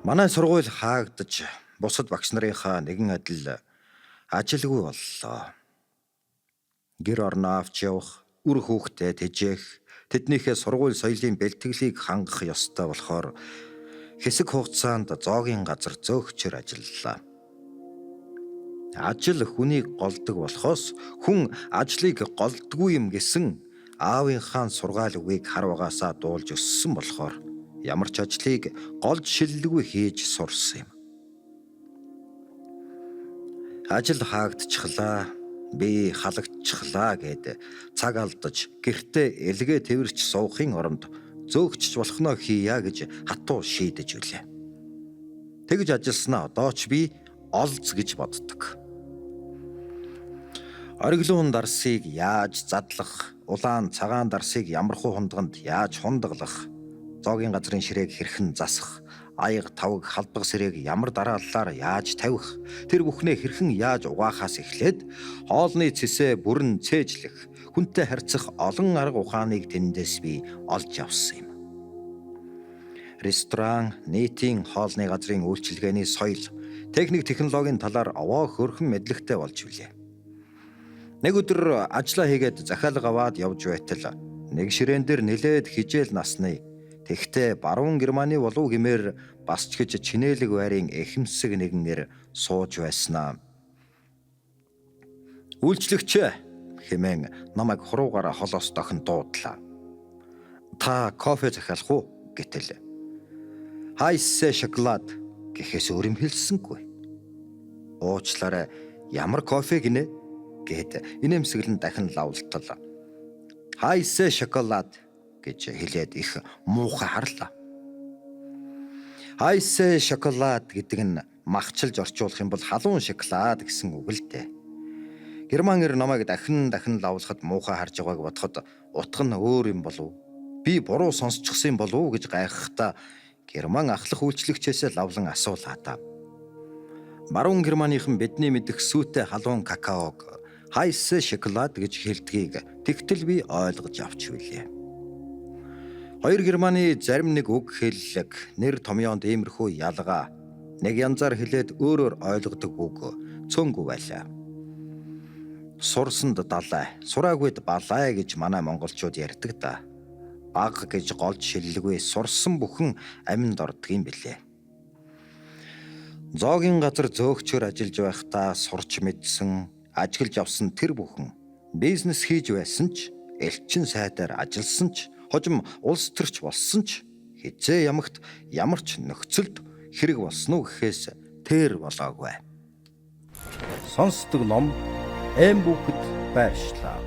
Манай сургууль хаагдаж бусад багш нарынхаа нэгэн адил ажилгүй боллоо. Гэр орноо авч явах, үр хүүхдээ тэжээх, тэднийхээ сургууль соёлын бэлтгэлийг хангах ёстой болохоор хэсэг хугацаанд зоогийн газар зөөгчээр ажиллалаа. Ажил хүнийг голдог болохоос хүн ажлыг голдгүй юм гэсэн аавынхаа сургаал үгийг хар угаасаа дуулж өссөн болохоор ямар ч ажлыг голж шиллгүй хийж сурсан юм. Ажил хаагдчихлаа, би халагдчихлаа гэд цаг алдаж гэртээ элгээ тэрвэрч суухын оронд зөөгчж болохноо хийя гэж хатуу шийдэж үлээ. Тэгж ажилласнаа одоо ч би олз гэж боддог. Ориглон дарсыг яаж задлах, улаан цагаан дарсыг ямархуу хундганд яаж хундаглах, зоогийн газрын ширээг хэрхэн засах, аяга тавг халдваг сэрээг ямар дарааллаар яаж тавих, тэр бүхнээ хэрхэн яаж угаахаас эхлээд хоолны цэсээ бүрэн цээжлэх, хүнтэй харьцах олон арга ухааныг тэндээс би олж авсан юм. Ресторан, нийтийн хоолны газрын үйлчилгээний соёл, техник технологийн талаар овоо хөрхөн мэдлэгтэй болж билээ. Нэг өдөр ажиллаа хийгээд захиалга аваад явж байтал нэг ширээн дээр нилээд хижээл насны тэгтээ баруун Германы болов гэмээр бас ч гэж чинээлэг байрын эхэмсэг нэгнээр сууж байснаа. Үйлчлэгч хэмээн намайг хуруугаараа холоос дохин дуудлаа. Та кофе захиалах уу гэтэл хайсэ шоколад гэхээс өөр юм хэлсэнгүй. Уучлаарай, ямар кофе гинэ гэд инээмсэглэн дахин лавлтал. Хайсэ шоколад гэж хэлээд их муухай харлаа. Хайсэ шоколад гэдэг нь махчилж орчуулах юм бол халуун шоколад гэсэн үг л дээ. Германэр намайг дахин лавлахад муухай харж байгааг бодоход утга нь өөр юм болов. Би буруу сонсчихсан юм болов гэж гайхахдаа Герман ахлах үйлчлэгчээс лавлан асуулаа та. Баруун Германыхан бидний мэдэх сүйтэй халуун какаог хайсэ шоколад гэж хэлдгийг тэгтэл би ойлгож авч билээ. Хоёр Германы зарим нэг үг хэллэг, нэр томьёонд иймэрхүү ялгаа, нэг янзаар хэлээд өөрөөр ойлгодог үг цөөнгүй байлаа. Сурсанд далай, сураагүйд балай гэж манай монголчууд ярьдаг да. Баг гэж голж шиллгүй сурсан бүхэн аминд ордгийн билээ. Зоогийн газар зөөгчөөр ажиллаж байхдаа сурч мэдсэн, ажиглаж авсан тэр бүхэн бизнес хийж байсан ч, элчин сайдаар ажилласан ч, хожим улс төрч болсон ч хизээ ямагт ямар ч нөхцөлд хэрэг болсон уу гэхээс тэр болоогүй. Сонсдог ном Эм бүхэд байршлаа.